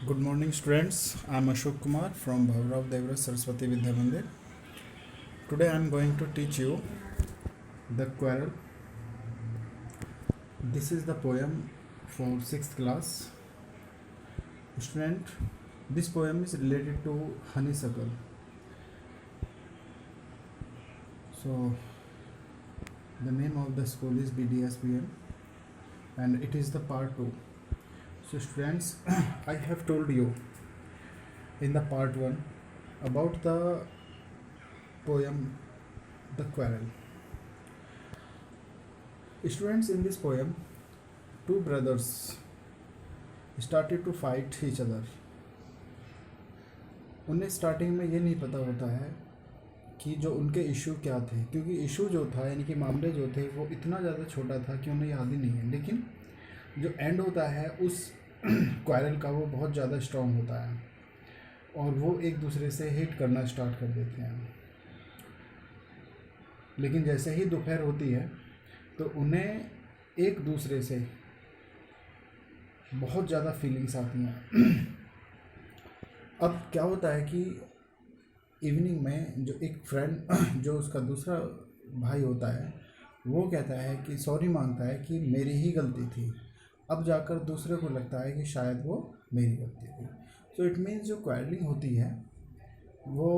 Good morning, students. I am Ashok Kumar from Bhavrav Devra Saraswati Vidya Mandir. Today I am going to teach you the quarrel. This is the poem for 6th class. Student, this poem is related to honeysuckle. So, the name of the school is BDSPM and it is the part 2. So, students, I have told you in the part 1 about the poem The Quarrel. Students, in this poem, two brothers started to fight each other. उन्हें starting में ये नहीं पता होता है कि जो उनके इशू क्या थे, क्योंकि इशू जो था यानी कि मामले जो थे वो इतना ज़्यादा छोटा था कि उन्हें याद ही नहीं है। लेकिन जो एंड होता है उस क्वारल का वो बहुत ज़्यादा स्ट्रॉन्ग होता है और वो एक दूसरे से हिट करना स्टार्ट कर देते हैं। लेकिन जैसे ही दोपहर होती है तो उन्हें एक दूसरे से बहुत ज़्यादा फीलिंग्स आती हैं। अब क्या होता है कि इवनिंग में जो एक फ्रेंड जो उसका दूसरा भाई होता है वो कहता है कि सॉरी मांगता है कि मेरी ही गलती थी। अब जाकर दूसरे को लगता है कि शायद वो मेरी गलती थी। सो इट मीन्स जो क्वारलिंग होती है वो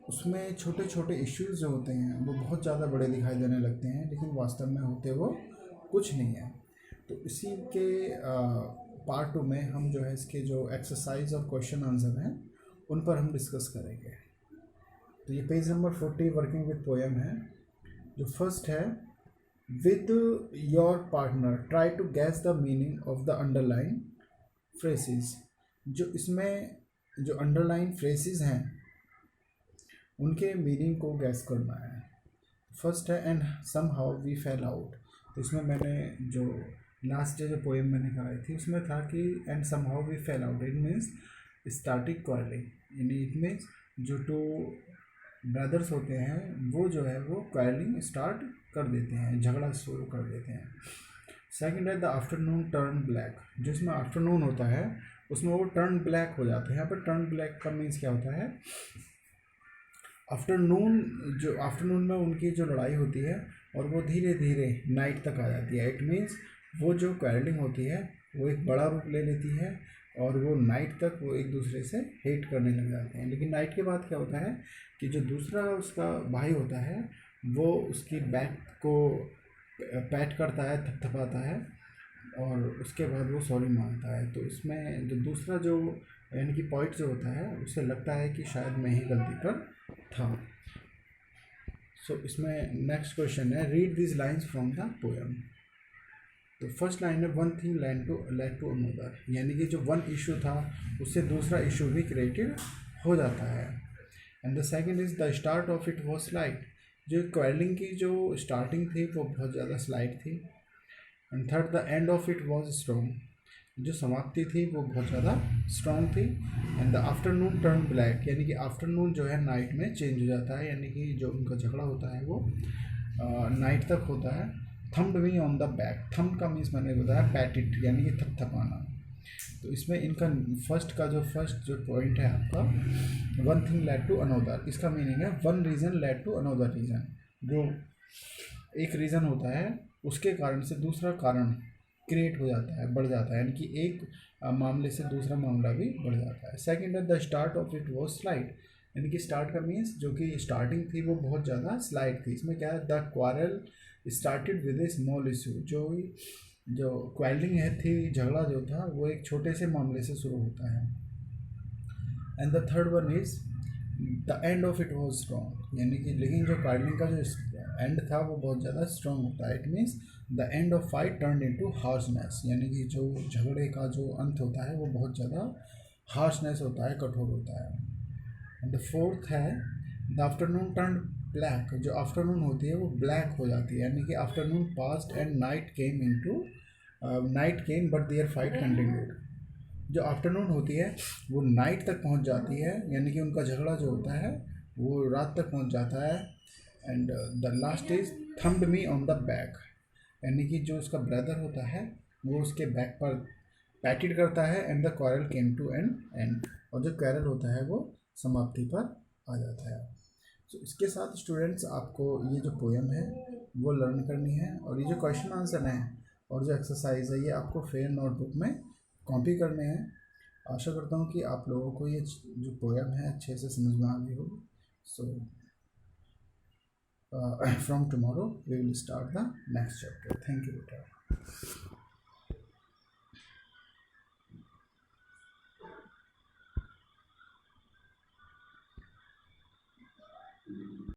उसमें छोटे छोटे इश्यूज जो होते हैं वो बहुत ज़्यादा बड़े दिखाई देने लगते हैं, लेकिन वास्तव में होते वो कुछ नहीं है। तो इसी के पार्ट 2 में हम जो है इसके जो एक्सरसाइज और क्वेश्चन आंसर हैं उन पर हम डिस्कस करेंगे। तो ये page number 40 working with poem है। जो फर्स्ट है, with your partner try to guess the meaning of the underline phrases. जो इसमें जो अंडरलाइन फ्रेसेस हैं उनके मीनिंग को गैस करना है। फर्स्ट है, and somehow we fell out. तो इसमें मैंने जो लास्ट जो पोएम मैंने कराई थी उसमें था कि and somehow we fell out, it means starting quarreling, यानी इट मीन्स जो टू ब्रदर्स होते हैं वो जो है वो क्वारलिंग स्टार्ट कर देते हैं, झगड़ा शुरू कर देते हैं। सेकंड है, द आफ्टरनून टर्न ब्लैक। जो इसमें आफ्टरनून होता है उसमें वो टर्न ब्लैक हो जाते हैं। यहाँ पर टर्न ब्लैक का मीन्स क्या होता है, आफ्टरनून में उनकी जो लड़ाई होती है और वो धीरे धीरे नाइट तक आ जाती है। इट मीन्स वो जो क्वारलिंग होती है वो एक बड़ा रूप ले लेती है और वो नाइट तक वो एक दूसरे से हेट करने लग जाते हैं। लेकिन नाइट के बाद क्या होता है कि जो दूसरा उसका भाई होता है वो उसकी बैक को पैट करता है, थपथपाता है और उसके बाद वो सॉरी मांगता है। तो इसमें जो दूसरा जो यानी कि पॉइंट जो होता है उसे लगता है कि शायद मैं ही गलती पर था। सो इसमें नेक्स्ट क्वेश्चन है, read this lines from the poem. तो फर्स्ट लाइन है, one thing led to another, यानी कि जो वन इशू था उससे दूसरा इशू भी क्रिएटेड हो जाता है। And the second is the start of it was slight. जो क्वारलिंग की जो स्टार्टिंग थी वो बहुत ज़्यादा स्लाइट थी। And third, the end of it was strong. जो समाप्ति थी वो बहुत ज़्यादा स्ट्रॉन्ग थी। And the afternoon turn black, यानी कि आफ्टरनून जो है नाइट में चेंज हो जाता है, यानी कि जो उनका झगड़ा होता है वो नाइट तक होता है। Thumbed me on the back, thumb का मीन्स मैंने बताया पैट इट, यानी कि थपथपाना। तो इसमें इनका फर्स्ट जो पॉइंट है आपका, one thing led to another, इसका मीनिंग है one reason led to another reason. जो एक रीज़न होता है उसके कारण से दूसरा कारण क्रिएट हो जाता है, बढ़ जाता है, यानी कि एक मामले से दूसरा मामला भी बढ़ जाता है। सेकंड है, the start of it was slight, यानी कि स्टार्ट का मीन्स जो कि स्टार्टिंग थी वो बहुत ज़्यादा स्लाइट थी। इसमें क्या है, the quarrel started with A small issue. जो क्वारलिंग थी, झगड़ा जो था वो एक छोटे से मामले से शुरू होता है। And the third one is the end of it was strong, यानी कि लेकिन जो क्वारलिंग का जो एंड था वो बहुत ज़्यादा स्ट्रॉन्ग होता है। It means the end of fight turn into harshness, यानी कि जो झगड़े का जो अंत होता है वो बहुत ज़्यादा हार्शनेस होता है, कठोर होता है। एंड द फोर्थ है, द आफ्टरनून टर्न ब्लैक। जो आफ्टरनून होती है वो ब्लैक हो जाती है, यानी कि afternoon past and night came but their fight continued. जो आफ्टरनून होती है वो नाइट तक पहुंच जाती है, यानी कि उनका झगड़ा जो होता है वो रात तक पहुंच जाता है। And the last is thumbed me on the back, यानी कि जो उसका ब्रदर होता है वो उसके बैक पर पैटिड करता है and the quarrel came to an end, और जो क्वारल होता है वो समाप्ति पर आ जाता है। तो इसके साथ स्टूडेंट्स आपको ये जो पोएम है वो लर्न करनी है, और ये जो क्वेश्चन आंसर हैं और जो एक्सरसाइज है ये आपको फेयर नोटबुक में कॉपी करने हैं। आशा करता हूँ कि आप लोगों को ये जो पोएम है अच्छे से समझ में आ गई हो। So from tomorrow we will start the next chapter. Thank you बेटा।